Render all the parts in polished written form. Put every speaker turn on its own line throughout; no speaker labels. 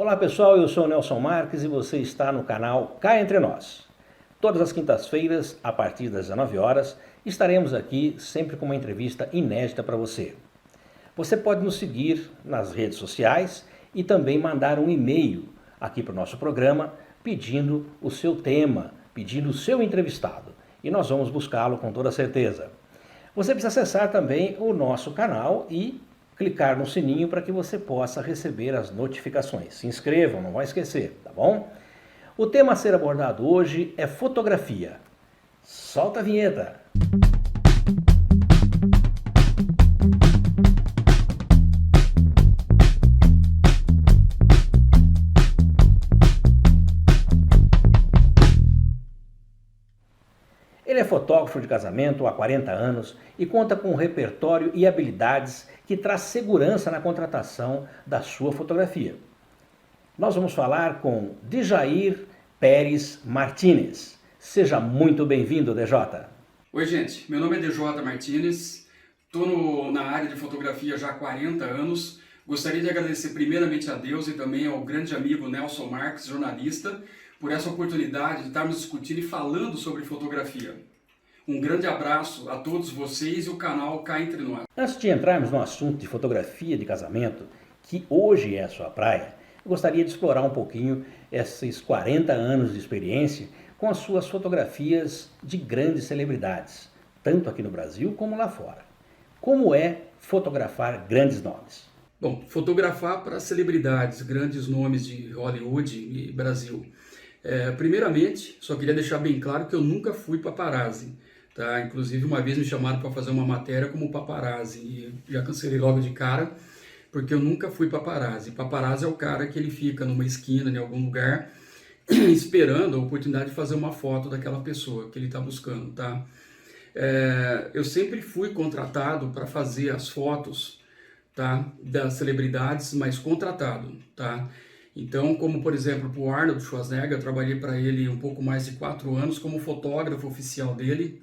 Olá pessoal, eu sou o Nelson Marques e você está no canal Cá Entre Nós. Todas as quintas-feiras, a partir das 19 horas, estaremos aqui sempre com uma entrevista inédita para você. Você pode nos seguir nas redes sociais e também mandar um e-mail aqui para o nosso programa pedindo o seu tema, pedindo o seu entrevistado. E nós vamos buscá-lo com toda certeza. Você precisa acessar também o nosso canal e clicar no sininho para que você possa receber as notificações. Se inscrevam, não vai esquecer, tá bom? O tema a ser abordado hoje é fotografia. Solta a vinheta! Ele é fotógrafo de casamento há 40 anos e conta com um repertório e habilidades que traz segurança na contratação da sua fotografia. Nós vamos falar com Djair Pérez Martínez. Seja muito bem-vindo, DJ.
Oi, gente. Meu nome é DJ Martínez. Estou na área de fotografia já há 40 anos. Gostaria de agradecer primeiramente a Deus e também ao grande amigo Nelson Marques, jornalista, por essa oportunidade de estarmos discutindo e falando sobre fotografia. Um grande abraço a todos vocês e o canal Cá Entre Nós.
Antes de entrarmos no assunto de fotografia de casamento, que hoje é a sua praia, eu gostaria de explorar um pouquinho esses 40 anos de experiência com as suas fotografias de grandes celebridades, tanto aqui no Brasil como lá fora. Como é fotografar grandes nomes?
Bom, fotografar para celebridades, grandes nomes de Hollywood e Brasil. Primeiramente, só queria deixar bem claro que eu nunca fui paparazzi, tá? Inclusive, uma vez me chamaram para fazer uma matéria como paparazzi e já cancelei logo de cara, porque eu nunca fui paparazzi. Paparazzi é o cara que ele fica numa esquina, em algum lugar, esperando a oportunidade de fazer uma foto daquela pessoa que ele está buscando, tá? Eu sempre fui contratado para fazer as fotos, tá, das celebridades, mas contratado, tá? Então, como por exemplo, para o Arnold Schwarzenegger, eu trabalhei para ele um pouco mais de 4 anos como fotógrafo oficial dele.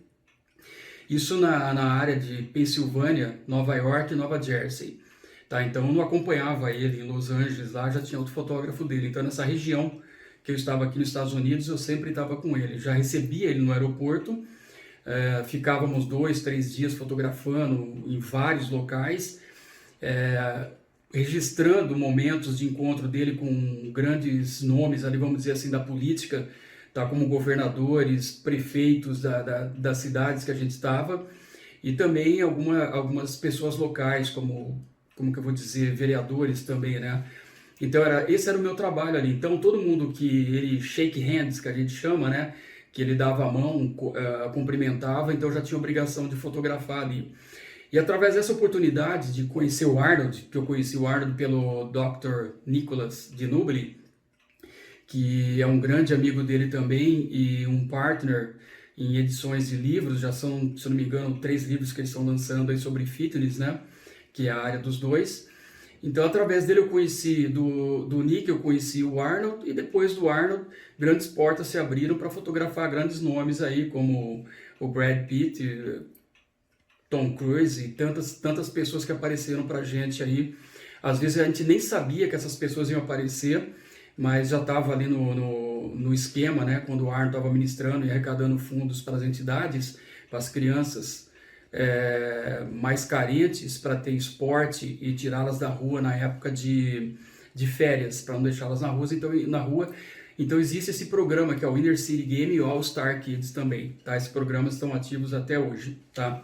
Isso na área de Pensilvânia, Nova York e Nova Jersey. Tá? Então, eu não acompanhava ele em Los Angeles, lá já tinha outro fotógrafo dele. Então, nessa região que eu estava aqui nos Estados Unidos, eu sempre estava com ele. Já recebia ele no aeroporto, ficávamos 2, 3 dias fotografando em vários locais, registrando momentos de encontro dele com grandes nomes, ali vamos dizer assim, da política, tá, como governadores, prefeitos das cidades que a gente estava, e também algumas pessoas locais, como que eu vou dizer, vereadores também, né? Então esse era o meu trabalho ali. Então todo mundo que ele shake hands, que a gente chama, né? Que ele dava a mão, cumprimentava, então eu já tinha obrigação de fotografar ali. E através dessa oportunidade de conhecer o Arnold, que eu conheci o Arnold pelo Dr. Nicholas DiNubili, que é um grande amigo dele também e um partner em edições de livros, já são, se não me engano, 3 livros que eles estão lançando aí sobre fitness, né? Que é a área dos dois. Então, através dele eu conheci, do Nick, eu conheci o Arnold, e depois do Arnold, grandes portas se abriram para fotografar grandes nomes aí, como o Brad Pitt, Tom Cruise e tantas pessoas que apareceram pra gente aí. Às vezes a gente nem sabia que essas pessoas iam aparecer, mas já estava ali no esquema, né? Quando o Arnold estava ministrando e arrecadando fundos para as entidades, para as crianças mais carentes, para ter esporte e tirá-las da rua na época de férias, para não deixá-las na rua. Então existe esse programa que é o Inner City Game e o All Star Kids também, tá? Esses programas estão ativos até hoje, tá?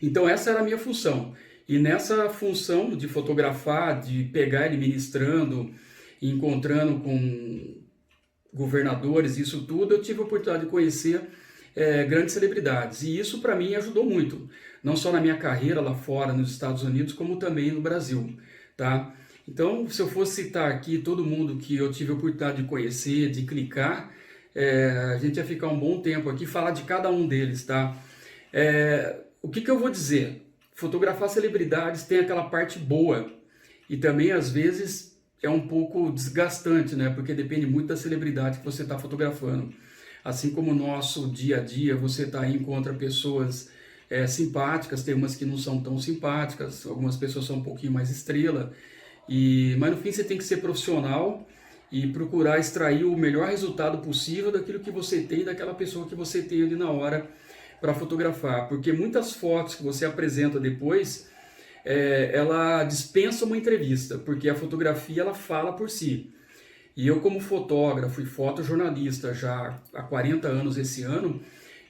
Então essa era a minha função. E nessa função de fotografar, de pegar ele ministrando, encontrando com governadores, isso tudo, eu tive a oportunidade de conhecer grandes celebridades. E isso para mim ajudou muito, não só na minha carreira lá fora, nos Estados Unidos, como também no Brasil, tá? Então, se eu fosse citar aqui todo mundo que eu tive a oportunidade de conhecer, de clicar, a gente ia ficar um bom tempo aqui, falar de cada um deles, tá? O que eu vou dizer? Fotografar celebridades tem aquela parte boa e também às vezes é um pouco desgastante, né? Porque depende muito da celebridade que você está fotografando. Assim como o nosso dia a dia, você está aí, encontra pessoas simpáticas, tem umas que não são tão simpáticas, algumas pessoas são um pouquinho mais estrela, Mas no fim você tem que ser profissional e procurar extrair o melhor resultado possível daquilo que você tem, daquela pessoa que você tem ali na hora para fotografar. Porque muitas fotos que você apresenta depois, ela dispensa uma entrevista, porque a fotografia ela fala por si. E eu, como fotógrafo e fotojornalista já há 40 anos esse ano,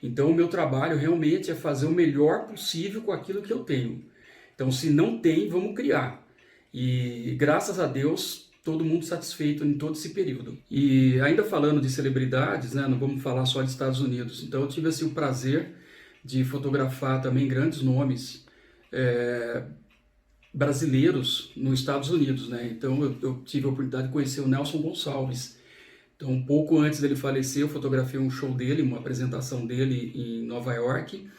então o meu trabalho realmente é fazer o melhor possível com aquilo que eu tenho. Então, se não tem, vamos criar. E graças a Deus, todo mundo satisfeito em todo esse período. E ainda falando de celebridades, né, não vamos falar só de Estados Unidos. Então, eu tive assim, o prazer de fotografar também grandes nomes brasileiros nos Estados Unidos, né? Então eu tive a oportunidade de conhecer o Nelson Gonçalves. Então, um pouco antes dele falecer, eu fotografei um show dele, uma apresentação dele em Nova York.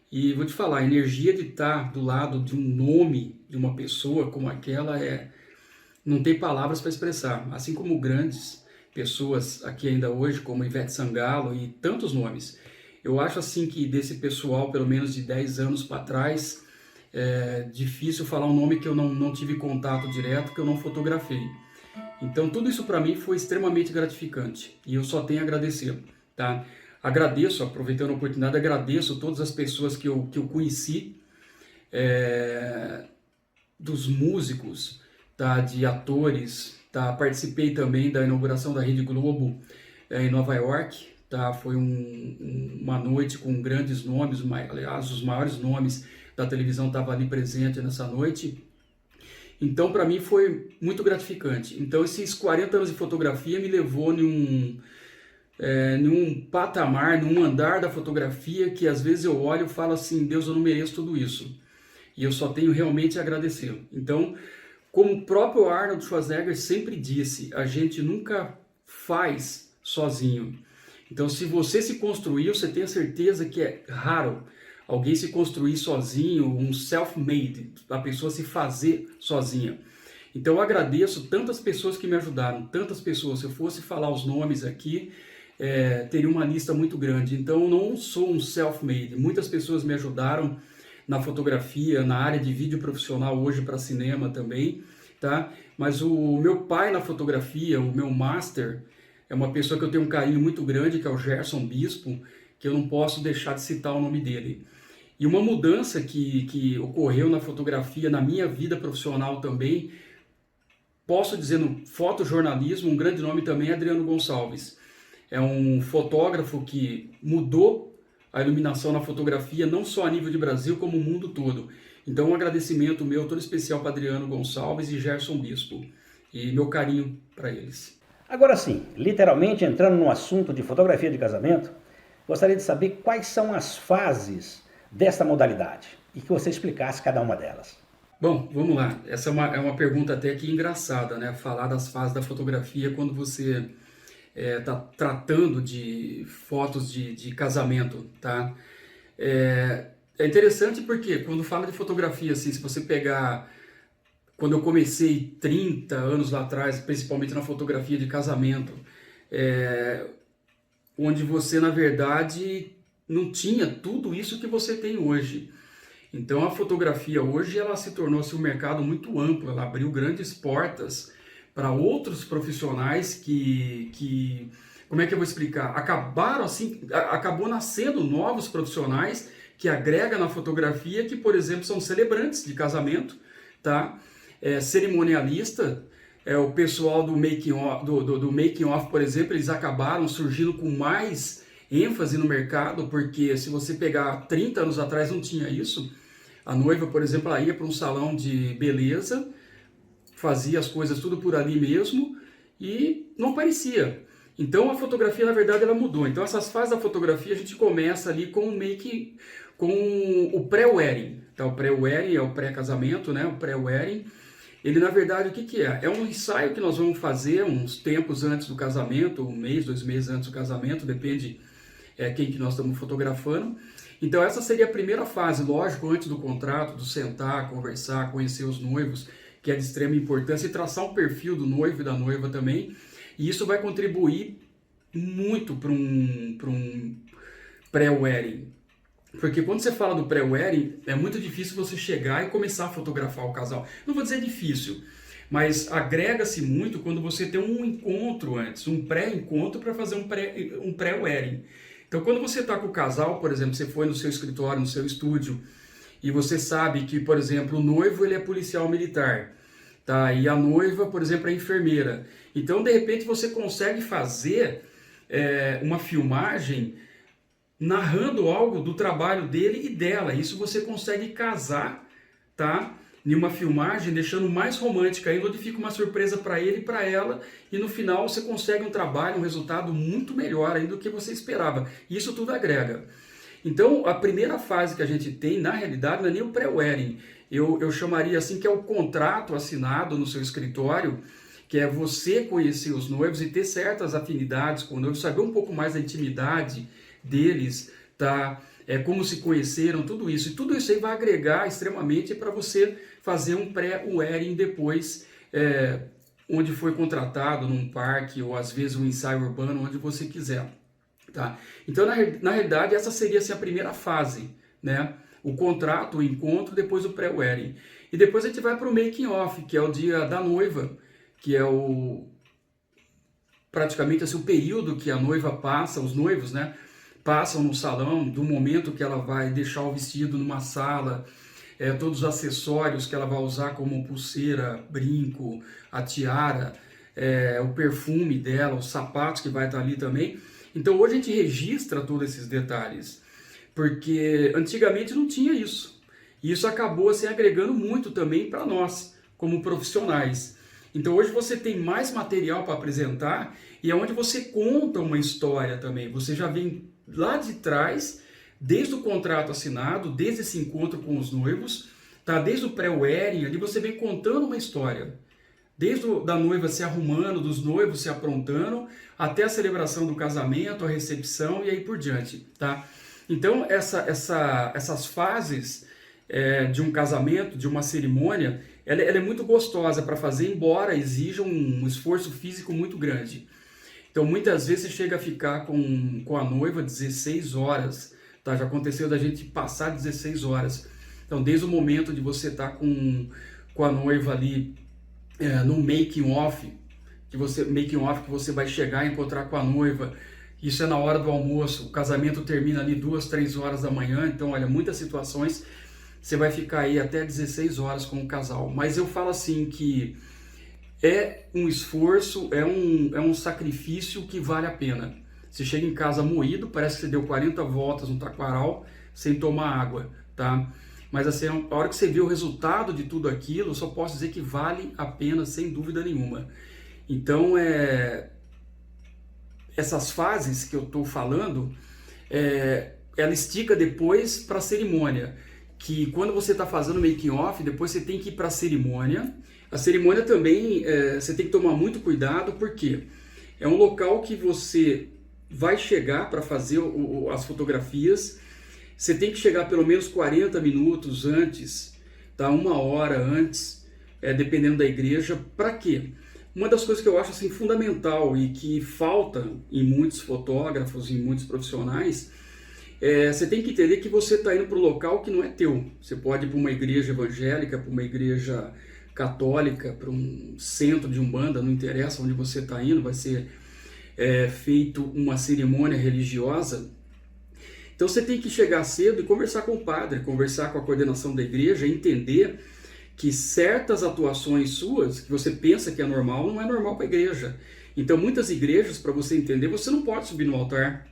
E vou te falar, a energia de estar do lado de um nome de uma pessoa como aquela não tem palavras para expressar. Assim como grandes pessoas aqui ainda hoje, como Ivete Sangalo e tantos nomes. Eu acho assim que desse pessoal, pelo menos de 10 anos para trás, é difícil falar um nome que eu não tive contato direto, que eu não fotografei. Então tudo isso para mim foi extremamente gratificante e eu só tenho a agradecer, tá? Agradeço, aproveitando a oportunidade, agradeço todas as pessoas que eu conheci, dos músicos, tá? De atores, tá? Participei também da inauguração da Rede Globo em Nova York, tá? Foi uma noite com grandes nomes, aliás, os maiores nomes da televisão estavam ali presente nessa noite. Então, para mim, foi muito gratificante. Então, esses 40 anos de fotografia me levou num patamar, num andar da fotografia que às vezes eu olho e falo assim, Deus, eu não mereço tudo isso. E eu só tenho realmente a agradecer. Então, como o próprio Arnold Schwarzenegger sempre disse, a gente nunca faz sozinho. Então, se você se construiu, você tem a certeza que é raro alguém se construir sozinho, um self-made, a pessoa se fazer sozinha. Então eu agradeço tantas pessoas que me ajudaram, tantas pessoas, se eu fosse falar os nomes aqui, teria uma lista muito grande. Então eu não sou um self-made, muitas pessoas me ajudaram na fotografia, na área de vídeo profissional hoje para cinema também, tá? Mas o meu pai na fotografia, o meu master, é uma pessoa que eu tenho um carinho muito grande, que é o Gerson Bispo, que eu não posso deixar de citar o nome dele. E uma mudança que ocorreu na fotografia, na minha vida profissional também, posso dizer no fotojornalismo, um grande nome também é Adriano Gonçalves. É um fotógrafo que mudou a iluminação na fotografia, não só a nível de Brasil, como o mundo todo. Então um agradecimento meu todo especial para Adriano Gonçalves e Gerson Bispo. E meu carinho para eles.
Agora sim, literalmente entrando no assunto de fotografia de casamento, gostaria de saber quais são as fases desta modalidade e que você explicasse cada uma delas.
Bom, vamos lá. Essa é uma pergunta até que engraçada, né? Falar das fases da fotografia quando você está tratando de fotos de casamento, tá? É interessante porque quando fala de fotografia, assim, se você pegar... Quando eu comecei 30 anos lá atrás, principalmente na fotografia de casamento, onde você, na verdade, não tinha tudo isso que você tem hoje. Então, a fotografia hoje, ela se tornou-se um mercado muito amplo, ela abriu grandes portas para outros profissionais que, como é que eu vou explicar? Acabou nascendo novos profissionais que agregam na fotografia, que, por exemplo, são celebrantes de casamento, tá? Cerimonialista, o pessoal do making off, por exemplo, eles acabaram surgindo com mais ênfase no mercado, porque se você pegar 30 anos atrás não tinha isso. A noiva, por exemplo, ela ia para um salão de beleza, fazia as coisas tudo por ali mesmo e não aparecia. Então a fotografia, na verdade, ela mudou. Então essas fases da fotografia a gente começa ali com o pré-wedding. Tá? O pré-wedding é o pré-casamento, né? O pré-wedding. Ele, na verdade, o que é? É um ensaio que nós vamos fazer uns tempos antes do casamento, 1 mês, 2 meses antes do casamento, depende quem que nós estamos fotografando. Então essa seria a primeira fase, lógico, antes do contrato, do sentar, conversar, conhecer os noivos, que é de extrema importância, e traçar um perfil do noivo e da noiva também. E isso vai contribuir muito para um pré-wedding. Porque quando você fala do pré-wedding, é muito difícil você chegar e começar a fotografar o casal. Não vou dizer difícil, mas agrega-se muito quando você tem um encontro antes, um pré-encontro para fazer um pré-wedding. Então, quando você está com o casal, por exemplo, você foi no seu escritório, no seu estúdio, e você sabe que, por exemplo, o noivo ele é policial militar, tá? E a noiva, por exemplo, é enfermeira. Então, de repente, você consegue fazer uma filmagem narrando algo do trabalho dele e dela. Isso você consegue casar, tá? Em uma filmagem, deixando mais romântica ainda, onde fica uma surpresa para ele e para ela, e no final você consegue um trabalho, um resultado muito melhor ainda do que você esperava. Isso tudo agrega. Então, a primeira fase que a gente tem, na realidade, não é nem o pré-wedding. Eu chamaria assim que é o contrato assinado no seu escritório, que é você conhecer os noivos e ter certas afinidades com o noivo, saber um pouco mais da intimidade deles, tá? Como se conheceram, tudo isso. E tudo isso aí vai agregar extremamente para você fazer um pré-wedding depois, onde foi contratado, num parque, ou às vezes um ensaio urbano, onde você quiser. Tá? Então, na realidade, essa seria assim, a primeira fase, né? O contrato, o encontro, depois o pré-wedding. E depois a gente vai para o making off, que é o dia da noiva, que é praticamente assim, o período que a noiva passa, os noivos, né? Passam no salão, do momento que ela vai deixar o vestido numa sala, todos os acessórios que ela vai usar, como pulseira, brinco, a tiara, o perfume dela, os sapatos que vai estar ali também. Então hoje a gente registra todos esses detalhes, porque antigamente não tinha isso. E isso acabou assim, agregando muito também para nós, como profissionais. Então hoje você tem mais material para apresentar e é onde você conta uma história também. Você já vem lá de trás, desde o contrato assinado, desde esse encontro com os noivos, tá? Desde o pré-wedding, ali você vem contando uma história. Desde da noiva se arrumando, dos noivos se aprontando, até a celebração do casamento, a recepção e aí por diante, tá? Então, essas fases de um casamento, de uma cerimônia, ela é muito gostosa para fazer, embora exija um esforço físico muito grande. Então, muitas vezes você chega a ficar com a noiva 16 horas, tá? Já aconteceu da gente passar 16 horas. Então, desde o momento de você estar com a noiva ali, no making off que você vai chegar e encontrar com a noiva, isso é na hora do almoço, o casamento termina ali 2, 3 horas da manhã, então olha, muitas situações você vai ficar aí até 16 horas com o casal, mas eu falo assim que é um esforço, é um sacrifício que vale a pena. Você chega em casa moído, parece que você deu 40 voltas no taquaral sem tomar água, tá? Mas assim, a hora que você vê o resultado de tudo aquilo, eu só posso dizer que vale a pena, sem dúvida nenhuma. Então, essas fases que eu estou falando, ela estica depois para a cerimônia. Que quando você está fazendo making off, depois você tem que ir para a cerimônia. A cerimônia também, você tem que tomar muito cuidado, porque é um local que você vai chegar para fazer as fotografias. Você tem que chegar pelo menos 40 minutos antes, tá? 1 hora antes, dependendo da igreja. Para quê? Uma das coisas que eu acho assim, fundamental e que falta em muitos fotógrafos, em muitos profissionais, você tem que entender que você está indo para um local que não é teu. Você pode ir para uma igreja evangélica, para uma igreja católica, para um centro de umbanda, não interessa onde você está indo, vai ser feito uma cerimônia religiosa. Então você tem que chegar cedo e conversar com o padre, conversar com a coordenação da igreja, entender que certas atuações suas, que você pensa que é normal, não é normal para a igreja. Então muitas igrejas, para você entender, você não pode subir no altar.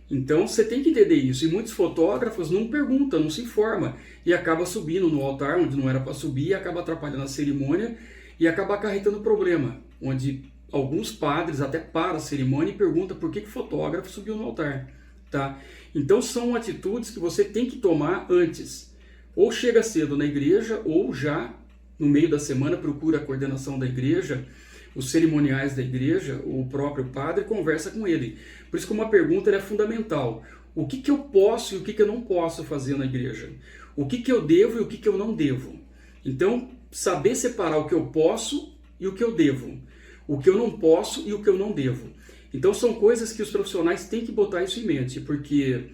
Então você tem que entender isso. E muitos fotógrafos não perguntam, não se informam, e acaba subindo no altar onde não era para subir, e acaba atrapalhando a cerimônia e acaba acarretando problema, onde alguns padres até param a cerimônia e perguntam por que o fotógrafo subiu no altar. Tá? Então são atitudes que você tem que tomar antes. Ou chega cedo na igreja, ou já no meio da semana procura a coordenação da igreja, os cerimoniais da igreja, o próprio padre, conversa com ele. Por isso que uma pergunta é fundamental. O que eu posso e o que eu não posso fazer na igreja? O que eu devo e o que eu não devo? Então, saber separar o que eu posso e o que eu devo. O que eu não posso e o que eu não devo. Então são coisas que os profissionais têm que botar isso em mente, porque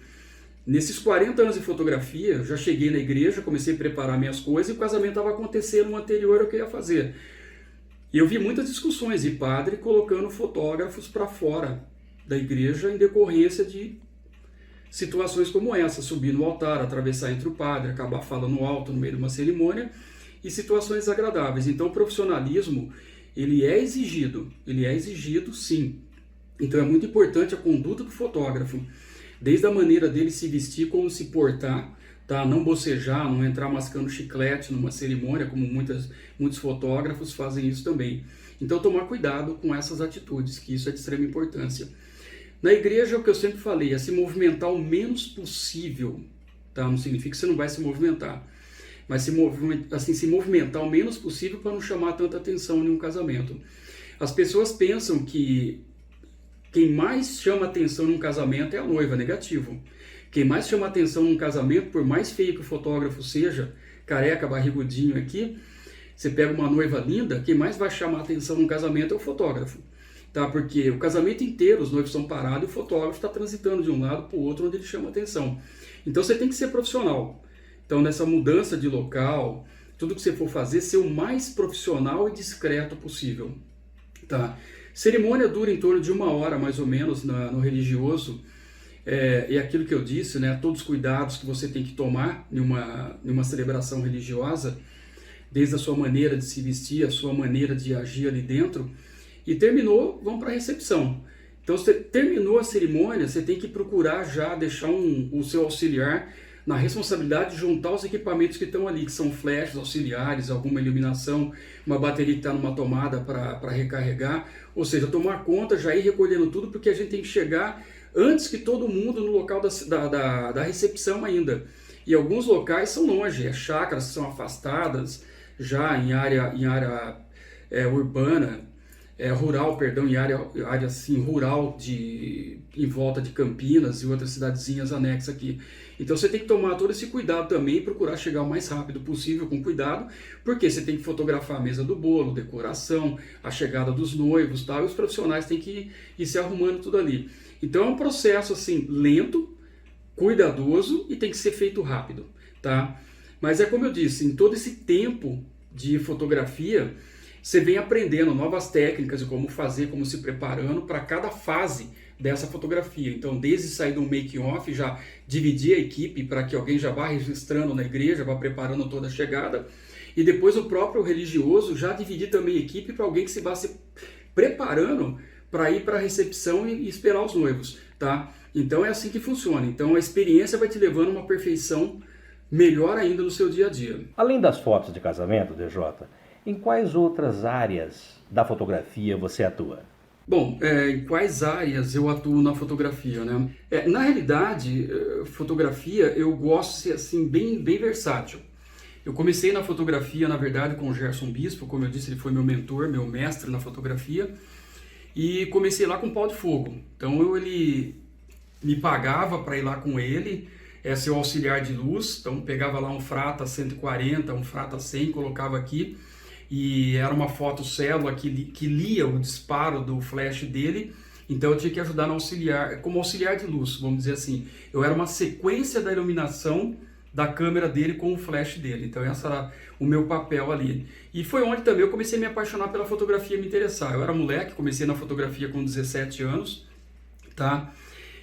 nesses 40 anos de fotografia, eu já cheguei na igreja, comecei a preparar minhas coisas e o casamento estava acontecendo no anterior ao que eu ia fazer. E eu vi muitas discussões de padre colocando fotógrafos para fora da igreja em decorrência de situações como essa, subir no altar, atravessar entre o padre, acabar falando alto no meio de uma cerimônia e situações desagradáveis. Então o profissionalismo, ele é exigido sim. Então é muito importante a conduta do fotógrafo, desde a maneira dele se vestir, como se portar, tá? Não bocejar, não entrar mascando chiclete numa cerimônia, como muitos fotógrafos fazem isso também. Então tomar cuidado com essas atitudes, que isso é de extrema importância. Na igreja, o que eu sempre falei, é se movimentar o menos possível, tá? Não significa que você não vai se movimentar, mas se movimentar o menos possível para não chamar tanta atenção em um casamento. As pessoas pensam que quem mais chama atenção num casamento é a noiva, negativo. Quem mais chama atenção num casamento, por mais feio que o fotógrafo seja, careca, barrigudinho aqui, você pega uma noiva linda, quem mais vai chamar atenção num casamento é o fotógrafo. Tá? Porque o casamento inteiro, os noivos estão parados e o fotógrafo está transitando de um lado para o outro onde ele chama atenção. Então você tem que ser profissional. Então nessa mudança de local, tudo que você for fazer, ser o mais profissional e discreto possível. Tá? Cerimônia dura em torno de 1 hora mais ou menos no religioso. É aquilo que eu disse, né? Todos os cuidados que você tem que tomar em uma celebração religiosa, desde a sua maneira de se vestir, a sua maneira de agir ali dentro. E terminou, vamos para a recepção. Então, você terminou a cerimônia, você tem que procurar já deixar o seu auxiliar na responsabilidade de juntar os equipamentos que estão ali, que são flashes auxiliares, alguma iluminação, uma bateria que está numa tomada para recarregar. Ou seja, tomar conta, já ir recolhendo tudo, porque a gente tem que chegar antes que todo mundo no local da recepção ainda. E alguns locais são longe, chácaras que são afastadas, já em área urbana, rural, perdão, em área assim, rural em volta de Campinas e outras cidadezinhas anexas aqui. Então você tem que tomar todo esse cuidado também e procurar chegar o mais rápido possível com cuidado, porque você tem que fotografar a mesa do bolo, decoração, a chegada dos noivos, tal, e os profissionais têm que ir se arrumando tudo ali. Então é um processo assim lento, cuidadoso e tem que ser feito rápido, tá? Mas é como eu disse, em todo esse tempo de fotografia, você vem aprendendo novas técnicas de como fazer, como se preparando para cada fase dessa fotografia. Então, desde sair do making-off, já dividir a equipe para que alguém já vá registrando na igreja, vá preparando toda a chegada. E depois o próprio religioso já dividir também a equipe para alguém que se vá se preparando para ir para a recepção e esperar os noivos, tá? Então é assim que funciona. Então a experiência vai te levando a uma perfeição melhor ainda no seu dia a dia.
Além das fotos de casamento, DJ, em quais outras áreas da fotografia você atua?
Bom, em quais áreas eu atuo na fotografia, né? Na realidade, fotografia eu gosto de ser assim, bem versátil. Eu comecei na fotografia, na verdade, com o Gerson Bispo, como eu disse, ele foi meu mentor, meu mestre na fotografia, e comecei lá com pau de fogo. Então ele me pagava para ir lá com ele, ser o auxiliar de luz, então pegava lá um Frata 140, um Frata 100, colocava aqui, e era uma fotocélula que lia o disparo do flash dele, então eu tinha que ajudar no auxiliar, como auxiliar de luz, vamos dizer assim. Eu era uma sequência da iluminação da câmera dele com o flash dele, então esse era o meu papel ali. E foi onde também eu comecei a me apaixonar pela fotografia e me interessar. Eu era moleque, comecei na fotografia com 17 anos, tá?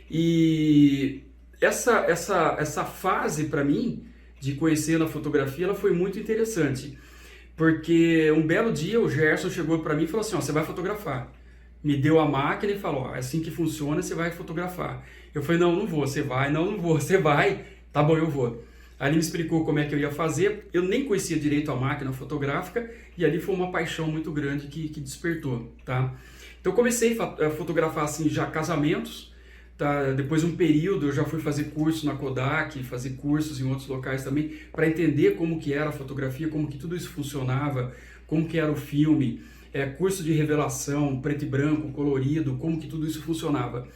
E essa fase para mim, de conhecer a fotografia, ela foi muito interessante. Porque um belo dia o Gerson chegou para mim e falou assim, ó, você vai fotografar. Me deu a máquina e falou, ó, é assim que funciona, você vai fotografar. Eu falei, não vou, você vai, não vou, você vai. Tá bom, eu vou. Aí ele me explicou como é que eu ia fazer, eu nem conhecia direito a máquina fotográfica, e ali foi uma paixão muito grande que despertou, tá? Então eu comecei a fotografar assim já casamentos, tá? Depois de um período eu já fui fazer curso na Kodak, fazer cursos em outros locais também, para entender como que era a fotografia, como que tudo isso funcionava, como que era o filme, curso de revelação, preto e branco, colorido, como que tudo isso funcionava.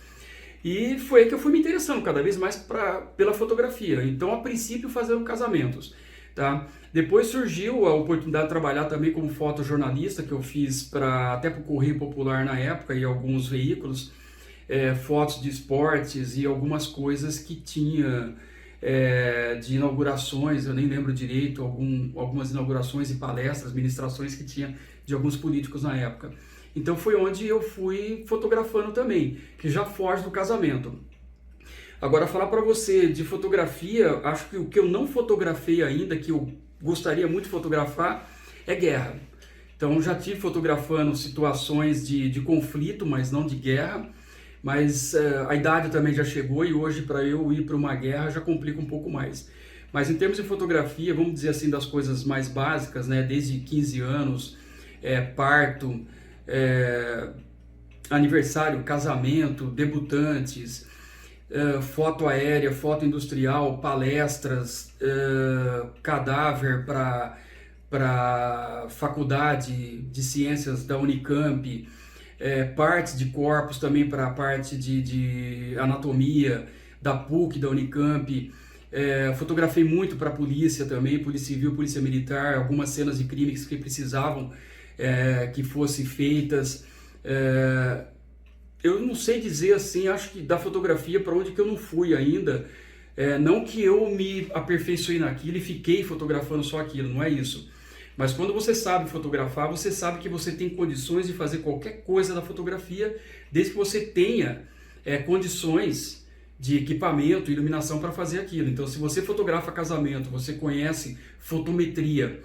E foi aí que eu fui me interessando cada vez mais pela fotografia. Então, a princípio, fazendo casamentos, tá? Depois surgiu a oportunidade de trabalhar também como fotojornalista, que eu fiz até para o Correio Popular na época e alguns veículos, fotos de esportes e algumas coisas que tinha de inaugurações, eu nem lembro direito, algumas inaugurações e palestras, ministrações que tinha de alguns políticos na época. Então foi onde eu fui fotografando também, que já foge do casamento. Agora, falar para você de fotografia, acho que o que eu não fotografei ainda, que eu gostaria muito de fotografar, é guerra. Então já tive fotografando situações de conflito, mas não de guerra. Mas a idade também já chegou e hoje para eu ir para uma guerra já complica um pouco mais. Mas em termos de fotografia, vamos dizer assim, das coisas mais básicas, né? Desde 15 anos, parto, aniversário, casamento, debutantes, foto aérea, foto industrial, palestras, cadáver para faculdade de ciências da Unicamp, partes de corpos também para a parte de anatomia da PUC, da Unicamp. Fotografei muito para a polícia também, polícia civil, polícia militar, algumas cenas de crimes que precisavam que fossem feitas. Eu não sei dizer assim, acho que da fotografia para onde que eu não fui ainda. Não que eu me aperfeiçoei naquilo e fiquei fotografando só aquilo, não é isso. Mas quando você sabe fotografar, você sabe que você tem condições de fazer qualquer coisa da fotografia, desde que você tenha condições de equipamento, iluminação para fazer aquilo. Então, se você fotografa casamento, você conhece fotometria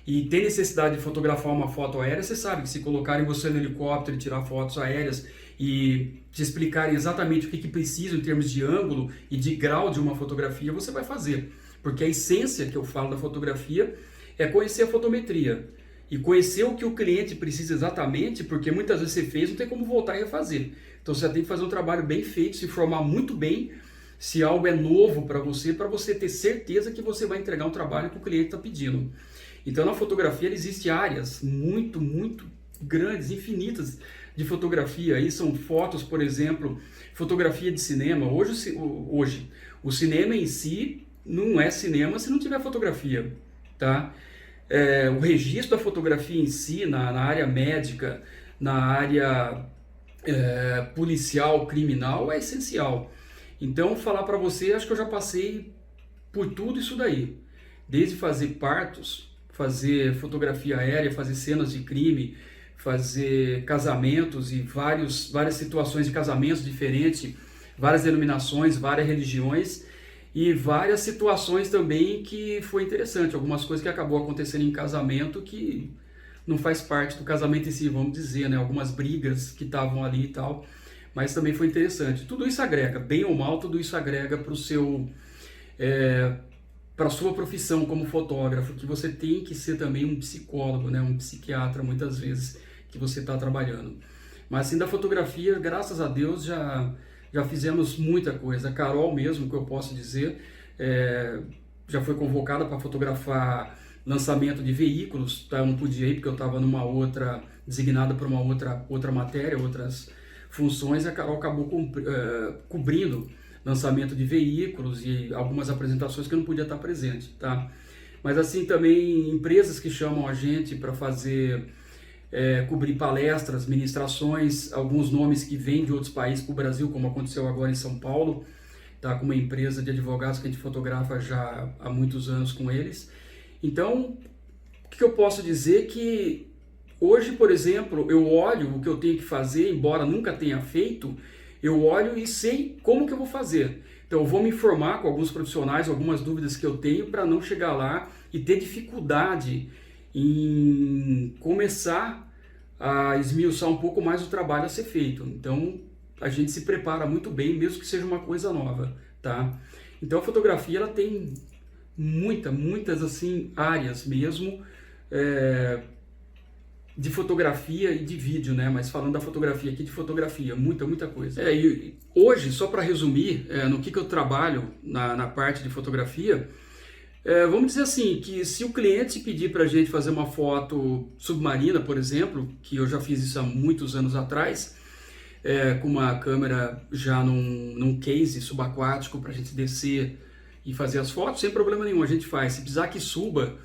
e tem necessidade de fotografar uma foto aérea, você sabe que se colocarem você no helicóptero e tirar fotos aéreas e te explicarem exatamente o que precisa em termos de ângulo e de grau de uma fotografia, você vai fazer. Porque a essência que eu falo da fotografia é conhecer a fotometria e conhecer o que o cliente precisa exatamente, porque muitas vezes você fez, não tem como voltar e refazer. Então você tem que fazer um trabalho bem feito, se informar muito bem se algo é novo para você ter certeza que você vai entregar um trabalho que o cliente está pedindo. Então na fotografia existem áreas muito, muito grandes, infinitas de fotografia. Aí são fotos, por exemplo, fotografia de cinema. Hoje o cinema em si não é cinema se não tiver fotografia, tá? O registro da fotografia em si, na área médica, na área policial, criminal, é essencial. Então, falar para você, acho que eu já passei por tudo isso daí. Desde fazer partos, fazer fotografia aérea, fazer cenas de crime, fazer casamentos e várias situações de casamentos diferentes, várias denominações, várias religiões, e várias situações também que foi interessante, algumas coisas que acabou acontecendo em casamento que não faz parte do casamento em si, vamos dizer, né? Algumas brigas que estavam ali e tal, mas também foi interessante. Tudo isso agrega, bem ou mal, tudo isso agrega para a sua profissão como fotógrafo, que você tem que ser também um psicólogo, né? Um psiquiatra, muitas vezes, que você está trabalhando. Mas assim, da fotografia, graças a Deus, já fizemos muita coisa. A Carol mesmo, que eu posso dizer, já foi convocada para fotografar lançamento de veículos, tá? Eu não podia ir porque eu estava designada para uma outra matéria, outras funções. A Carol acabou cobrindo lançamento de veículos e algumas apresentações que eu não podia estar presente, tá? Mas assim, também empresas que chamam a gente para fazer cobrir palestras, ministrações, alguns nomes que vêm de outros países para o Brasil, como aconteceu agora em São Paulo, tá, com uma empresa de advogados que a gente fotografa já há muitos anos com eles. Então, o que eu posso dizer que hoje, por exemplo, eu olho o que eu tenho que fazer, embora nunca tenha feito, eu olho e sei como que eu vou fazer. Então, eu vou me informar com alguns profissionais, algumas dúvidas que eu tenho, para não chegar lá e ter dificuldade em começar a esmiuçar um pouco mais o trabalho a ser feito. Então, a gente se prepara muito bem, mesmo que seja uma coisa nova, tá? Então, a fotografia, ela tem muitas assim, áreas mesmo, de fotografia e de vídeo, né? Mas falando da fotografia aqui, de fotografia, muita coisa. E hoje, só para resumir, no que eu trabalho na parte de fotografia, vamos dizer assim, que se o cliente pedir para a gente fazer uma foto submarina, por exemplo, que eu já fiz isso há muitos anos atrás, com uma câmera já num case subaquático para a gente descer e fazer as fotos, sem problema nenhum, a gente faz. Se precisar que suba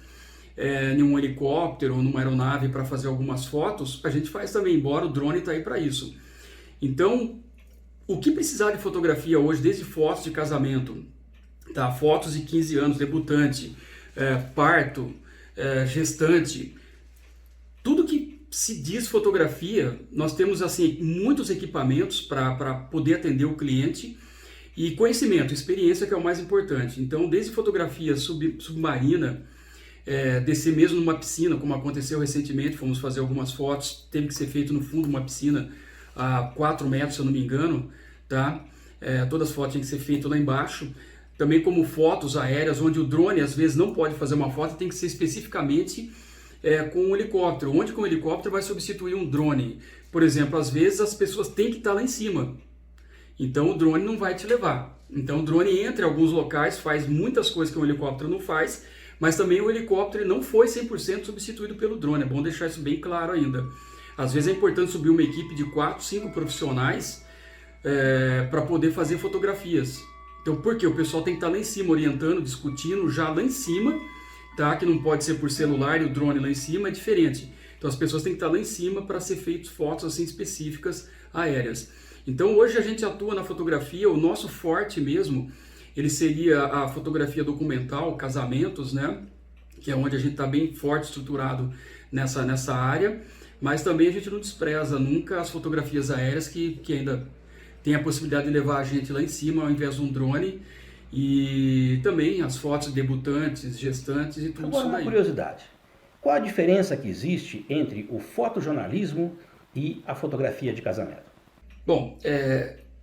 em um helicóptero ou numa aeronave para fazer algumas fotos, a gente faz também, embora o drone está aí para isso. Então, o que precisar de fotografia hoje, desde fotos de casamento, tá? Fotos de 15 anos, debutante, parto, gestante, tudo que se diz fotografia, nós temos assim muitos equipamentos para poder atender o cliente e conhecimento, experiência que é o mais importante. Então, desde fotografia submarina, descer mesmo numa piscina, como aconteceu recentemente, fomos fazer algumas fotos, teve que ser feito no fundo de uma piscina a 4 metros, se eu não me engano, tá? Todas as fotos tinham que ser feitas lá embaixo. Também como fotos aéreas, onde o drone às vezes não pode fazer uma foto, tem que ser especificamente com um helicóptero, onde com o helicóptero vai substituir um drone. Por exemplo, às vezes as pessoas têm que estar lá em cima, então o drone não vai te levar. Então o drone entra em alguns locais, faz muitas coisas que um helicóptero não faz, mas também o helicóptero não foi 100% substituído pelo drone, é bom deixar isso bem claro ainda. Às vezes é importante subir uma equipe de 4, 5 profissionais para poder fazer fotografias. Então por quê? O pessoal tem que estar lá em cima orientando, discutindo já lá em cima, tá? Que não pode ser por celular e o drone lá em cima, é diferente. Então as pessoas têm que estar lá em cima para ser feitas fotos assim específicas aéreas. Então hoje a gente atua na fotografia, o nosso forte mesmo, ele seria a fotografia documental, casamentos, né? Que é onde a gente está bem forte, estruturado nessa área, mas também a gente não despreza nunca as fotografias aéreas que ainda tem a possibilidade de levar a gente lá em cima ao invés de um drone, e também as fotos de debutantes, gestantes e tudo.
Agora,
isso
uma
daí.
curiosidade, qual a diferença que existe entre o fotojornalismo e a fotografia de casamento?
Bom,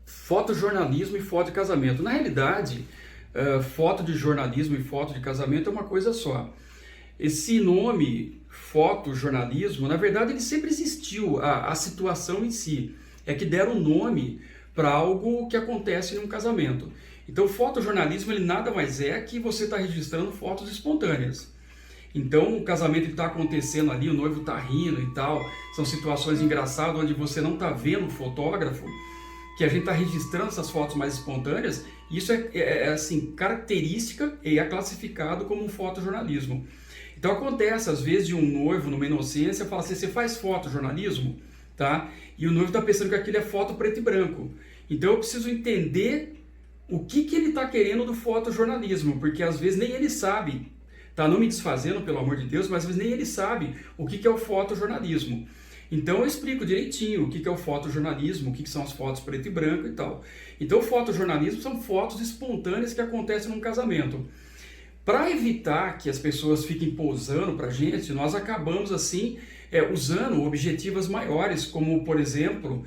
fotojornalismo e foto de casamento. Na realidade, foto de jornalismo e foto de casamento é uma coisa só. Esse nome, fotojornalismo, na verdade ele sempre existiu, a situação em si. É que deram nome para algo que acontece em um casamento. Então, o fotojornalismo ele nada mais é que você está registrando fotos espontâneas. Então, o casamento está acontecendo ali, o noivo está rindo e tal, são situações engraçadas onde você não está vendo o fotógrafo, que a gente está registrando essas fotos mais espontâneas. Isso é assim, característica e é classificado como um fotojornalismo. Então, acontece às vezes de um noivo numa inocência fala assim: você faz fotojornalismo? Tá? E o noivo está pensando que aquilo é foto preto e branco. Então eu preciso entender o que ele está querendo do fotojornalismo, porque às vezes nem ele sabe, tá? Não me desfazendo, pelo amor de Deus, mas às vezes nem ele sabe o que é o fotojornalismo. Então eu explico direitinho o que é o fotojornalismo, o que são as fotos preto e branco e tal. Então o fotojornalismo são fotos espontâneas que acontecem num casamento. Para evitar que as pessoas fiquem posando para a gente, nós acabamos assim usando objetivas maiores, como por exemplo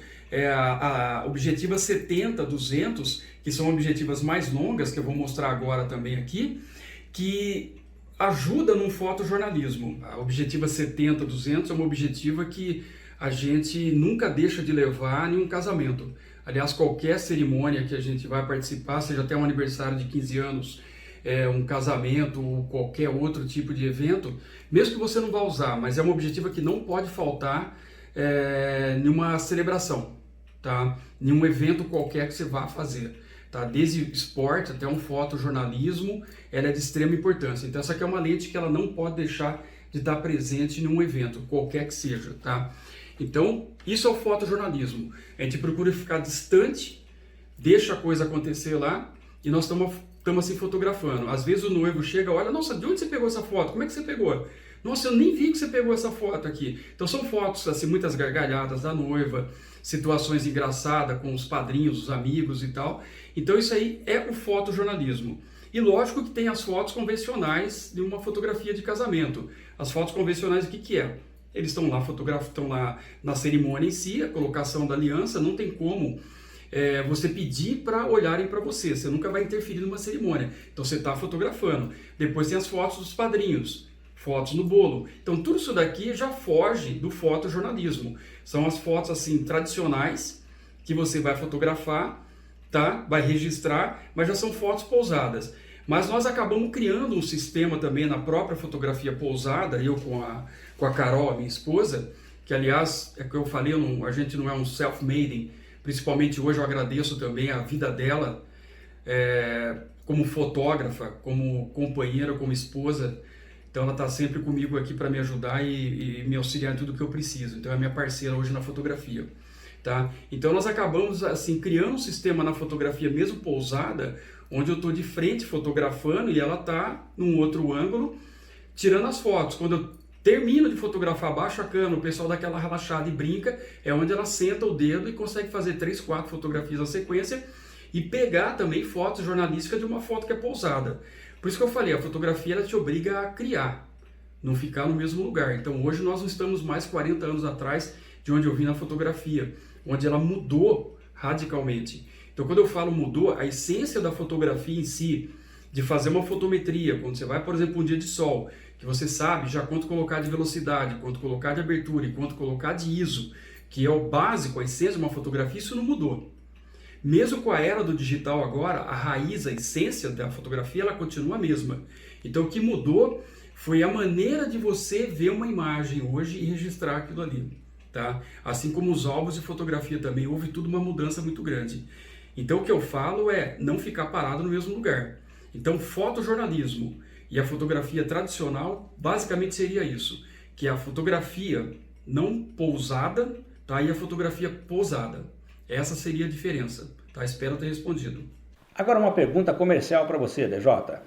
a objetiva 70-200, que são objetivas mais longas, que eu vou mostrar agora também aqui, que ajuda no fotojornalismo. A objetiva 70-200 é uma objetiva que a gente nunca deixa de levar em um casamento. Aliás, qualquer cerimônia que a gente vai participar, seja até um aniversário de 15 anos, um casamento ou qualquer outro tipo de evento, mesmo que você não vá usar, mas é uma objetiva que não pode faltar em uma celebração, tá? Em um evento qualquer que você vá fazer, tá? Desde esporte até um fotojornalismo, ela é de extrema importância. Então essa aqui é uma lente que ela não pode deixar de estar presente em um evento, qualquer que seja, tá? Então isso é o fotojornalismo. A gente procura ficar distante, deixa a coisa acontecer lá e nós estamos assim fotografando. Às vezes o noivo chega, olha, nossa, de onde você pegou essa foto? Como é que você pegou? Nossa, eu nem vi que você pegou essa foto aqui. Então são fotos, assim, muitas gargalhadas da noiva, situações engraçadas com os padrinhos, os amigos e tal. Então isso aí é o fotojornalismo. E lógico que tem as fotos convencionais de uma fotografia de casamento. As fotos convencionais, o que é? Eles estão lá, estão lá na cerimônia em si, a colocação da aliança, não tem como você pedir para olharem para você. Você nunca vai interferir numa cerimônia. Então você está fotografando. Depois tem as fotos dos padrinhos, fotos no bolo. Então tudo isso daqui já foge do fotojornalismo. São as fotos assim tradicionais que você vai fotografar, tá? Vai registrar, mas já são fotos pousadas. Mas nós acabamos criando um sistema também na própria fotografia pousada, eu com a Carol, a minha esposa, que aliás, é que eu falei, a gente não é um self-made. Principalmente hoje eu agradeço também a vida dela como fotógrafa, como companheira, como esposa. Então ela está sempre comigo aqui para me ajudar e me auxiliar em tudo que eu preciso. Então é minha parceira hoje na fotografia. Tá? Então nós acabamos assim criando um sistema na fotografia mesmo pousada, onde eu estou de frente fotografando e ela está num outro ângulo tirando as fotos. Quando eu termino de fotografar, baixo a câmera, o pessoal dá aquela relaxada e brinca, é onde ela senta o dedo e consegue fazer 3, 4 fotografias na sequência e pegar também fotos jornalísticas de uma foto que é pousada. Por isso que eu falei, a fotografia ela te obriga a criar, não ficar no mesmo lugar. Então hoje nós não estamos mais 40 anos atrás de onde eu vim na fotografia, onde ela mudou radicalmente. Então quando eu falo mudou, a essência da fotografia em si, de fazer uma fotometria, quando você vai, por exemplo, um dia de sol, que você sabe já quanto colocar de velocidade, quanto colocar de abertura e quanto colocar de ISO, que é o básico, a essência de uma fotografia, isso não mudou. Mesmo com a era do digital agora, a raiz, a essência da fotografia, ela continua a mesma. Então o que mudou foi a maneira de você ver uma imagem hoje e registrar aquilo ali. Tá? Assim como os álbuns de fotografia também, houve tudo uma mudança muito grande. Então o que eu falo é não ficar parado no mesmo lugar. Então fotojornalismo e a fotografia tradicional basicamente seria isso, que é a fotografia não pousada, tá? E a fotografia posada. Essa seria a diferença. Tá? Espero ter respondido.
Agora uma pergunta comercial para você, DJ.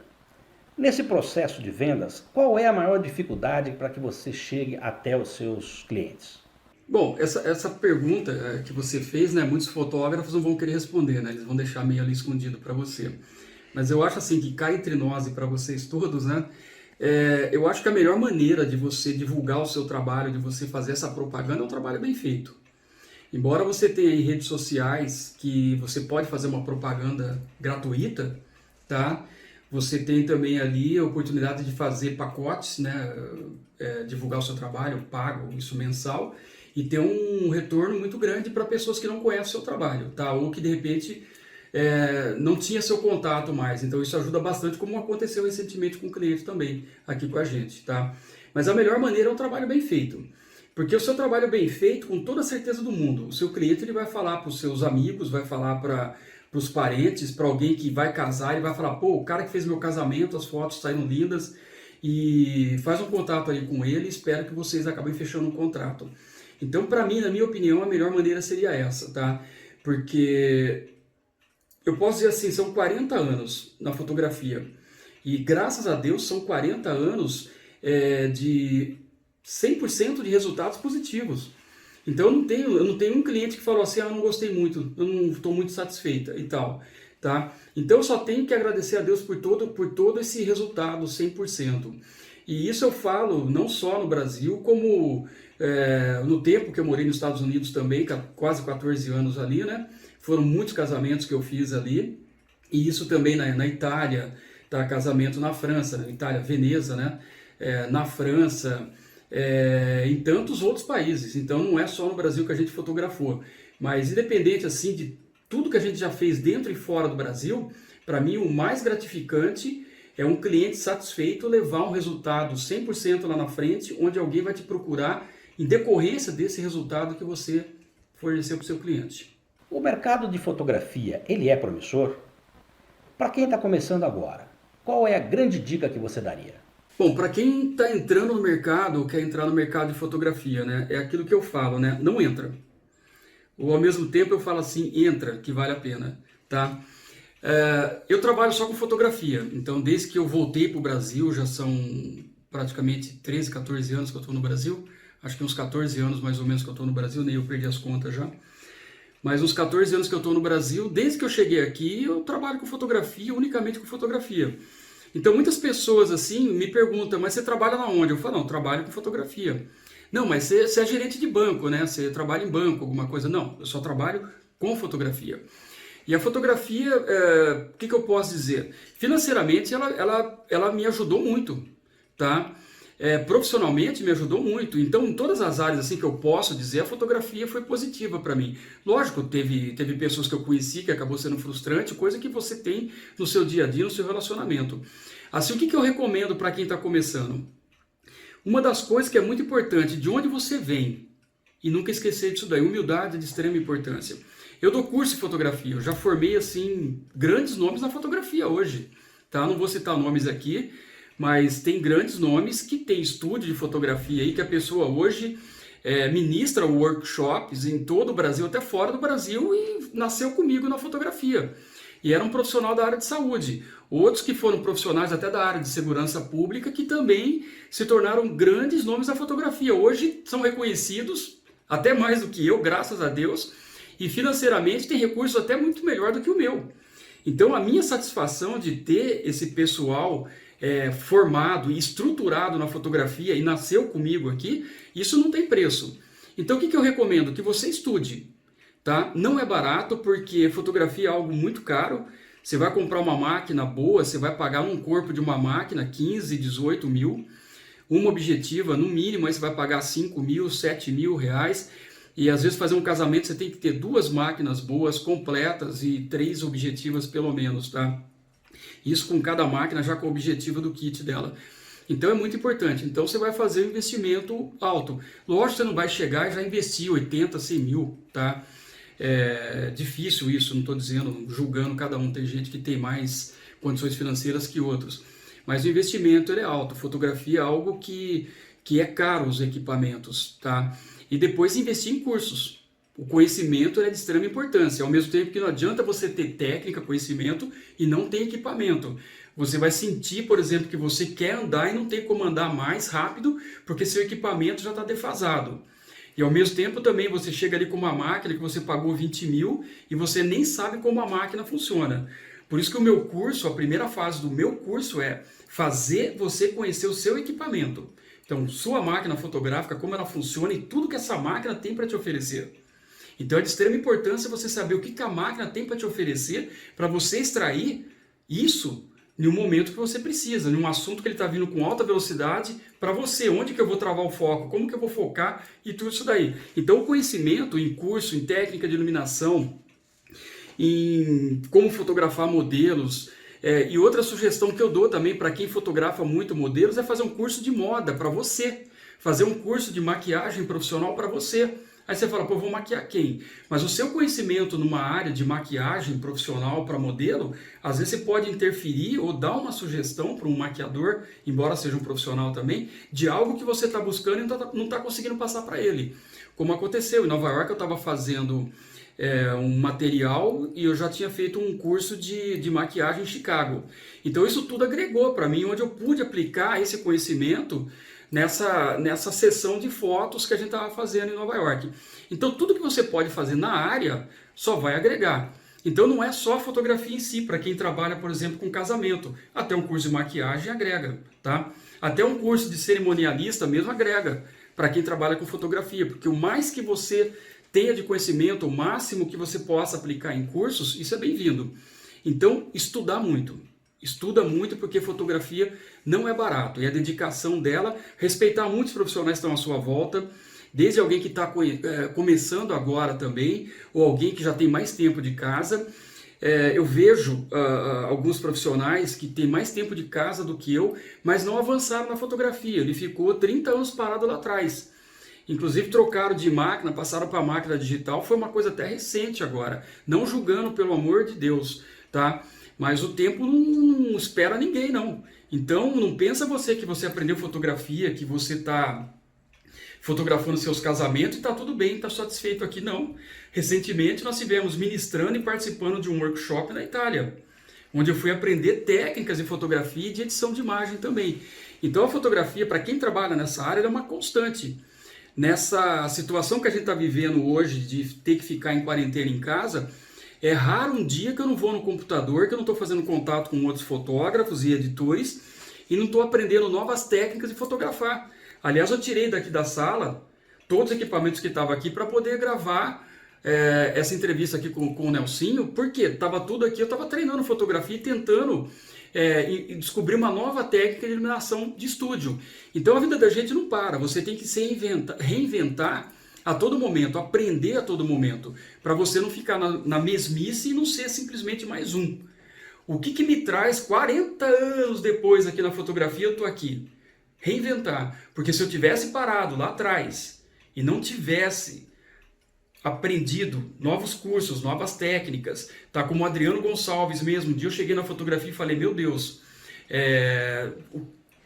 Nesse processo de vendas, qual é a maior dificuldade para que você chegue até os seus clientes?
Bom, essa pergunta que você fez, né, muitos fotógrafos não vão querer responder, né, eles vão deixar meio ali escondido para você. Mas eu acho assim que cá entre nós e para vocês todos, né, eu acho que a melhor maneira de você divulgar o seu trabalho, de você fazer essa propaganda, é um trabalho bem feito. Embora você tenha aí redes sociais que você pode fazer uma propaganda gratuita, tá? Você tem também ali a oportunidade de fazer pacotes, né, divulgar o seu trabalho, pago, isso mensal, e ter um retorno muito grande para pessoas que não conhecem o seu trabalho, tá? Ou que de repente não tinha seu contato mais. Então isso ajuda bastante, como aconteceu recentemente com o cliente também aqui com a gente, tá? Mas a melhor maneira é um trabalho bem feito. Porque o seu trabalho é bem feito, com toda a certeza do mundo, o seu cliente ele vai falar para os seus amigos, vai falar para os parentes, para alguém que vai casar, ele vai falar, pô, o cara que fez meu casamento, as fotos saíram lindas, e faz um contato aí com ele, espero que vocês acabem fechando um contrato. Então, para mim, na minha opinião, a melhor maneira seria essa, tá? Porque eu posso dizer assim, são 40 anos na fotografia, e graças a Deus são 40 anos de 100% de resultados positivos. Então eu não tenho um cliente que falou assim, não gostei muito, eu não estou muito satisfeita e tal, tá? Então eu só tenho que agradecer a Deus por todo esse resultado 100%. E isso eu falo não só no Brasil, como no tempo que eu morei nos Estados Unidos também, quase 14 anos ali, né? Foram muitos casamentos que eu fiz ali, e isso também na Itália, tá? Casamento na França, na Itália, Veneza, né? Na França, em tantos outros países. Então não é só no Brasil que a gente fotografou, mas independente assim de tudo que a gente já fez dentro e fora do Brasil, para mim o mais gratificante é um cliente satisfeito levar um resultado 100% lá na frente, onde alguém vai te procurar em decorrência desse resultado que você forneceu para o seu cliente.
O mercado de fotografia, ele é promissor? Para quem está começando agora, qual é a grande dica que você daria?
Bom, para quem está entrando no mercado, ou quer entrar no mercado de fotografia, né, é aquilo que eu falo, né, não entra. Ou ao mesmo tempo eu falo assim, entra, que vale a pena, tá? Eu trabalho só com fotografia, então desde que eu voltei para o Brasil, já são praticamente 13, 14 anos que eu estou no Brasil, acho que uns 14 anos mais ou menos que eu estou no Brasil, nem eu perdi as contas já. Mas uns 14 anos que eu estou no Brasil, desde que eu cheguei aqui, eu trabalho com fotografia, unicamente com fotografia. Então muitas pessoas assim me perguntam, mas você trabalha na onde? Eu falo, não, eu trabalho com fotografia. Não, mas você é gerente de banco, né? Você trabalha em banco, alguma coisa? Não, eu só trabalho com fotografia. E a fotografia, o que eu posso dizer? Financeiramente ela me ajudou muito, tá? Profissionalmente me ajudou muito. Então em todas as áreas assim que eu posso dizer, a fotografia foi positiva para mim. Lógico, teve pessoas que eu conheci que acabou sendo frustrante, coisa que você tem no seu dia a dia, no seu relacionamento. Assim, o que eu recomendo para quem está começando? Uma das coisas que é muito importante, de onde você vem, e nunca esquecer disso daí, humildade é de extrema importância. Eu dou curso de fotografia, eu já formei assim grandes nomes na fotografia hoje, tá? Não vou citar nomes aqui, mas tem grandes nomes que tem estúdio de fotografia aí, que a pessoa hoje ministra workshops em todo o Brasil, até fora do Brasil, e nasceu comigo na fotografia. e era um profissional da área de saúde. Outros que foram profissionais até da área de segurança pública, que também se tornaram grandes nomes da fotografia. Hoje são reconhecidos, até mais do que eu, graças a Deus, e financeiramente têm recursos até muito melhor do que o meu. Então a minha satisfação de ter esse pessoal formado e estruturado na fotografia e nasceu comigo aqui, isso não tem preço. Então o que eu recomendo? Que você estude. Tá? Não é barato, porque fotografia é algo muito caro. Você vai comprar uma máquina boa, você vai pagar um corpo de uma máquina 15, 18 mil. Uma objetiva, no mínimo, aí você vai pagar 5 mil, 7 mil reais. E às vezes fazer um casamento você tem que ter 2 máquinas boas, completas e 3 objetivas pelo menos. Tá? Isso com cada máquina, já com o objetivo do kit dela. Então é muito importante. Então você vai fazer um investimento alto. Lógico que você não vai chegar e já investir 80, 100 mil. Tá? É difícil isso, não estou dizendo, julgando cada um, tem gente que tem mais condições financeiras que outros, mas o investimento ele é alto, fotografia é algo que é caro os equipamentos, tá? E depois investir em cursos, o conhecimento é de extrema importância, ao mesmo tempo que não adianta você ter técnica, conhecimento e não ter equipamento. Você vai sentir, por exemplo, que você quer andar e não tem como andar mais rápido porque seu equipamento já está defasado. E ao mesmo tempo também você chega ali com uma máquina que você pagou 20 mil e você nem sabe como a máquina funciona. Por isso que o meu curso, a primeira fase do meu curso é fazer você conhecer o seu equipamento. Então, sua máquina fotográfica, como ela funciona e tudo que essa máquina tem para te oferecer. Então é de extrema importância você saber o que a máquina tem para te oferecer para você extrair isso em um momento que você precisa, num assunto que ele está vindo com alta velocidade, para você, onde que eu vou travar o foco, como que eu vou focar e tudo isso daí. Então o conhecimento em curso, em técnica de iluminação, em como fotografar modelos, e outra sugestão que eu dou também para quem fotografa muito modelos é fazer um curso de moda para você, fazer um curso de maquiagem profissional para você. Aí você fala, pô, vou maquiar quem? Mas o seu conhecimento numa área de maquiagem profissional para modelo, às vezes você pode interferir ou dar uma sugestão para um maquiador, embora seja um profissional também, de algo que você está buscando e não está conseguindo passar para ele. Como aconteceu, em Nova York eu estava fazendo um material e eu já tinha feito um curso de maquiagem em Chicago. Então isso tudo agregou para mim, onde eu pude aplicar esse conhecimento nessa sessão de fotos que a gente estava fazendo em Nova York. Então tudo que você pode fazer na área só vai agregar. Então não é só a fotografia em si, para quem trabalha, por exemplo, com casamento. Até um curso de maquiagem agrega, tá? Até um curso de cerimonialista mesmo agrega, para quem trabalha com fotografia, porque o mais que você tenha de conhecimento, o máximo que você possa aplicar em cursos, isso é bem-vindo. Então, estudar muito. Estuda muito, porque fotografia não é barato. E a dedicação dela, respeitar muitos profissionais que estão à sua volta, desde alguém que está começando agora também, ou alguém que já tem mais tempo de casa. Eu vejo alguns profissionais que têm mais tempo de casa do que eu, mas não avançaram na fotografia. Ele ficou 30 anos parado lá atrás. Inclusive trocaram de máquina, passaram para a máquina digital, foi uma coisa até recente agora. Não julgando, pelo amor de Deus, tá? Mas o tempo não espera ninguém, não. Então, não pensa você que você aprendeu fotografia, que você está fotografando seus casamentos e está tudo bem, está satisfeito aqui, não. Recentemente, nós estivemos ministrando e participando de um workshop na Itália, onde eu fui aprender técnicas de fotografia e de edição de imagem também. Então, a fotografia, para quem trabalha nessa área, é uma constante. Nessa situação que a gente está vivendo hoje, de ter que ficar em quarentena em casa, é raro um dia que eu não vou no computador, que eu não estou fazendo contato com outros fotógrafos e editores e não estou aprendendo novas técnicas de fotografar. Aliás, eu tirei daqui da sala todos os equipamentos que estavam aqui para poder gravar essa entrevista aqui com o Nelsinho, porque estava tudo aqui, eu estava treinando fotografia e tentando descobrir uma nova técnica de iluminação de estúdio. Então a vida da gente não para, você tem que se reinventar a todo momento, aprender a todo momento, para você não ficar na mesmice e não ser simplesmente mais um. O que me traz 40 anos depois aqui na fotografia, eu estou aqui? Reinventar. Porque se eu tivesse parado lá atrás e não tivesse aprendido novos cursos, novas técnicas, tá? Como o Adriano Gonçalves mesmo, um dia eu cheguei na fotografia e falei, meu Deus,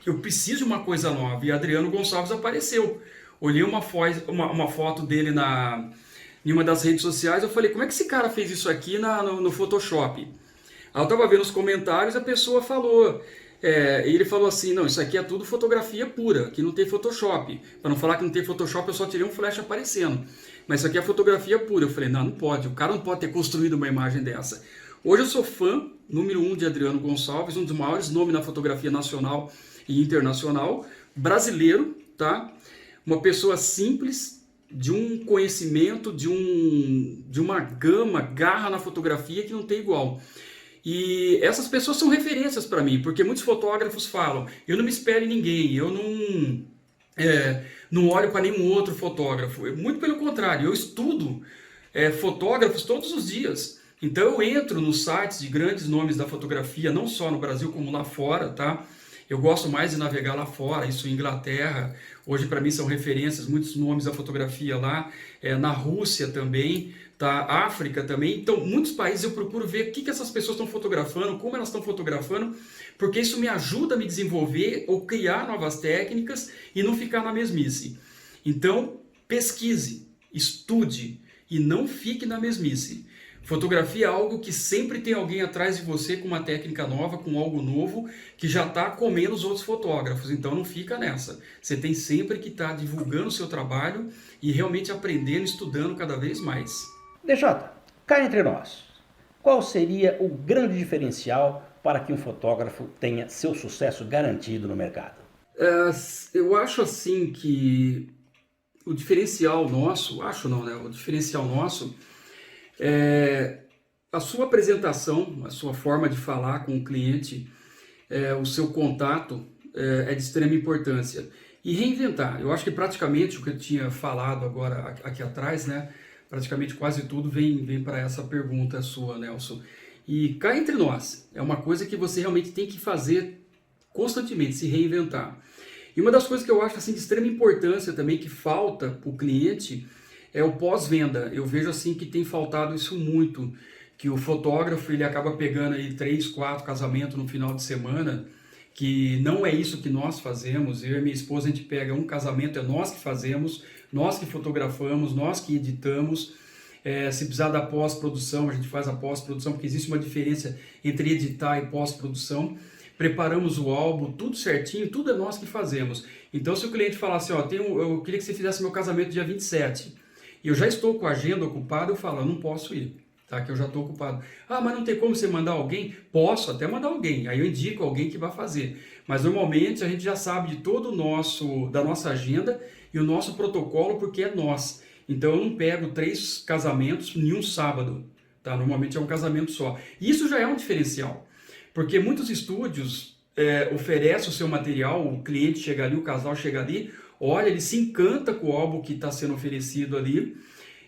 eu preciso de uma coisa nova, e Adriano Gonçalves apareceu. Olhei uma foto dele em uma das redes sociais, eu falei, como é que esse cara fez isso aqui no Photoshop? Aí eu estava vendo os comentários, a pessoa falou, ele falou assim, não, isso aqui é tudo fotografia pura, aqui não tem Photoshop. Para não falar que não tem Photoshop, eu só tirei um flash aparecendo. Mas isso aqui é fotografia pura. Eu falei, não, não pode, o cara não pode ter construído uma imagem dessa. Hoje eu sou fã número 1 de Adriano Gonçalves, um dos maiores nomes na fotografia nacional e internacional, brasileiro, tá? Uma pessoa simples, de um conhecimento, de uma garra na fotografia que não tem igual. E essas pessoas são referências para mim, porque muitos fotógrafos falam, eu não me espelho em ninguém, eu não olho para nenhum outro fotógrafo. Muito pelo contrário, eu estudo fotógrafos todos os dias. Então eu entro nos sites de grandes nomes da fotografia, não só no Brasil como lá fora, tá? Eu gosto mais de navegar lá fora, isso em Inglaterra, hoje para mim são referências, muitos nomes da fotografia lá, na Rússia também, tá? África também, então muitos países eu procuro ver o que essas pessoas estão fotografando, como elas estão fotografando, porque isso me ajuda a me desenvolver ou criar novas técnicas e não ficar na mesmice. Então pesquise, estude e não fique na mesmice. Fotografia é algo que sempre tem alguém atrás de você com uma técnica nova, com algo novo, que já está comendo os outros fotógrafos. Então não fica nessa. Você tem sempre que estar divulgando o seu trabalho e realmente aprendendo, estudando cada vez mais.
DJ, cá entre nós, qual seria o grande diferencial para que um fotógrafo tenha seu sucesso garantido no mercado?
Eu acho assim que o diferencial nosso, o diferencial nosso a sua apresentação, a sua forma de falar com o cliente, o seu contato é de extrema importância. E reinventar, eu acho que praticamente o que eu tinha falado agora aqui atrás, né, praticamente quase tudo vem para essa pergunta sua, Nelson. E cá entre nós, é uma coisa que você realmente tem que fazer constantemente, se reinventar. E uma das coisas que eu acho assim, de extrema importância também, que falta para o cliente, é o pós-venda. Eu vejo assim que tem faltado isso muito, que o fotógrafo ele acaba pegando aí 3, 4 casamentos no final de semana, que não é isso que nós fazemos. Eu e minha esposa, a gente pega um casamento, é nós que fazemos, nós que fotografamos, nós que editamos. Se precisar da pós-produção, a gente faz a pós-produção, porque existe uma diferença entre editar e pós-produção. Preparamos o álbum, tudo certinho, tudo é nós que fazemos. Então se o cliente falar assim, ó, eu queria que você fizesse meu casamento dia 27, e eu já estou com a agenda ocupada, eu falo, eu não posso ir, tá? Que eu já estou ocupado. Ah, mas não tem como você mandar alguém? Posso até mandar alguém, aí eu indico alguém que vai fazer. Mas normalmente a gente já sabe de todo da nossa agenda e o nosso protocolo, porque é nós. Então eu não pego 3 casamentos em um sábado, tá? Normalmente é um casamento só. E isso já é um diferencial, porque muitos estúdios oferecem o seu material, o cliente chega ali, o casal chega ali, olha, ele se encanta com o álbum que está sendo oferecido ali,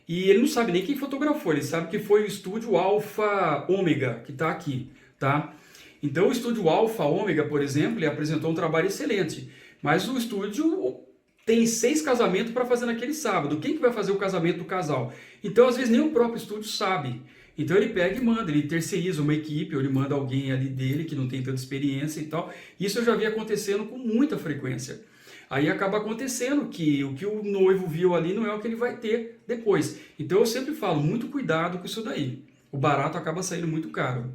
e ele não sabe nem quem fotografou, ele sabe que foi o estúdio Alfa Ômega, que está aqui, tá? Então o estúdio Alfa Ômega, por exemplo, ele apresentou um trabalho excelente, mas o estúdio tem 6 casamentos para fazer naquele sábado. Quem que vai fazer o casamento do casal? Então, às vezes, nem o próprio estúdio sabe. Então ele pega e manda, ele terceiriza uma equipe, ou ele manda alguém ali dele que não tem tanta experiência e tal. Isso eu já vi acontecendo com muita frequência. Aí acaba acontecendo que o que o noivo viu ali não é o que ele vai ter depois. Então eu sempre falo, muito cuidado com isso daí. O barato acaba saindo muito caro.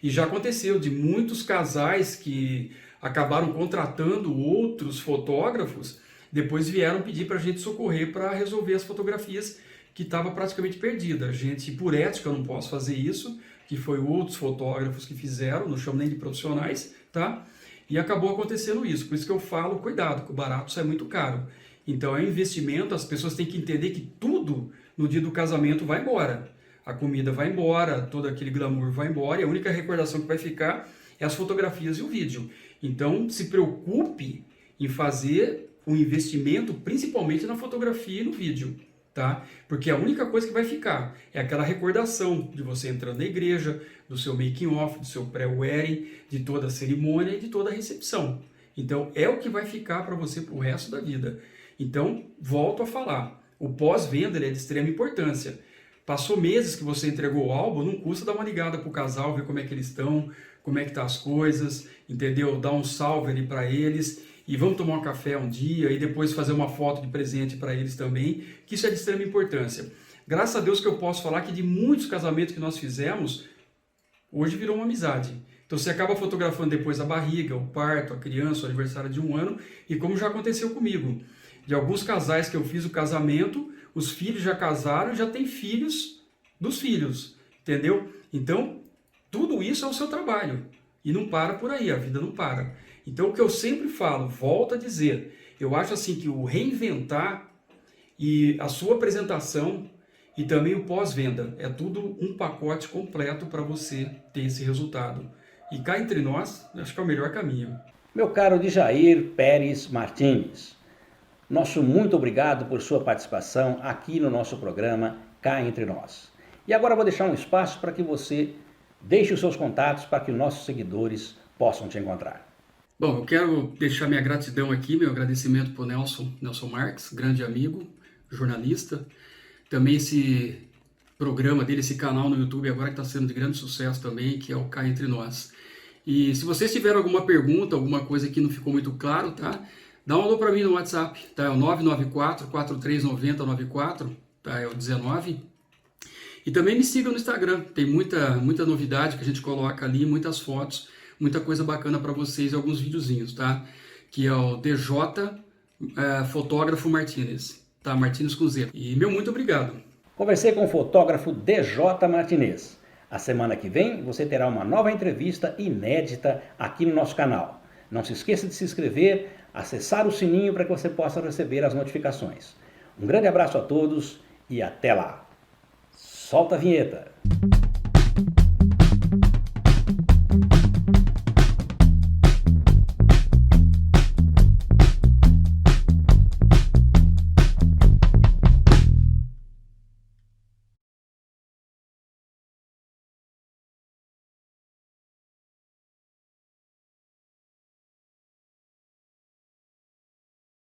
E já aconteceu de muitos casais que acabaram contratando outros fotógrafos, depois vieram pedir para a gente socorrer para resolver as fotografias que estava praticamente perdida. A gente, por ética, eu não posso fazer isso, que foi outros fotógrafos que fizeram, não chamo nem de profissionais, tá? E acabou acontecendo isso. Por isso que eu falo, cuidado, que o barato sai muito caro. Então é um investimento, as pessoas têm que entender que tudo no dia do casamento vai embora. A comida vai embora, todo aquele glamour vai embora, e a única recordação que vai ficar é as fotografias e o vídeo. Então se preocupe em fazer um investimento, principalmente na fotografia e no vídeo. Tá? Porque a única coisa que vai ficar é aquela recordação de você entrando na igreja, do seu making off, do seu pré-wedding, de toda a cerimônia e de toda a recepção. Então é o que vai ficar para você para o resto da vida. Então, volto a falar, o pós-venda é de extrema importância. Passou meses que você entregou o álbum, não custa dar uma ligada para o casal, ver como é que eles estão, como é que tá as coisas, entendeu? Dar um salve ali para eles. E vamos tomar um café um dia e depois fazer uma foto de presente para eles também, que isso é de extrema importância. Graças a Deus que eu posso falar que de muitos casamentos que nós fizemos, hoje virou uma amizade. Então você acaba fotografando depois a barriga, o parto, a criança, o aniversário de 1 ano, e como já aconteceu comigo, de alguns casais que eu fiz o casamento, os filhos já casaram e já têm filhos dos filhos, entendeu? Então, tudo isso é o seu trabalho, e não para por aí, a vida não para. Então, o que eu sempre falo, volto a dizer, eu acho assim que o reinventar e a sua apresentação e também o pós-venda, é tudo um pacote completo para você ter esse resultado. E cá entre nós, acho que é o melhor caminho.
Meu caro Djair Pérez Martins, nosso muito obrigado por sua participação aqui no nosso programa Cá Entre Nós. E agora eu vou deixar um espaço para que você deixe os seus contatos para que os nossos seguidores possam te encontrar.
Bom, eu quero deixar minha gratidão aqui, meu agradecimento para o Nelson Marques, grande amigo, jornalista. Também esse programa dele, esse canal no YouTube agora que está sendo de grande sucesso também, que é o Cá Entre Nós. E se vocês tiverem alguma pergunta, alguma coisa que não ficou muito claro, tá? Dá um alô para mim no WhatsApp, tá? É o 994-439094, tá? É o 19. E também me sigam no Instagram, tem muita novidade que a gente coloca ali, muitas fotos, muita coisa bacana para vocês, alguns videozinhos, tá? Que é o DJ Fotógrafo Martinez, tá? Martinez com Z. E meu muito obrigado.
Conversei com o fotógrafo DJ Martinez. A semana que vem você terá uma nova entrevista inédita aqui no nosso canal. Não se esqueça de se inscrever, acessar o sininho para que você possa receber as notificações. Um grande abraço a todos e até lá. Solta a vinheta!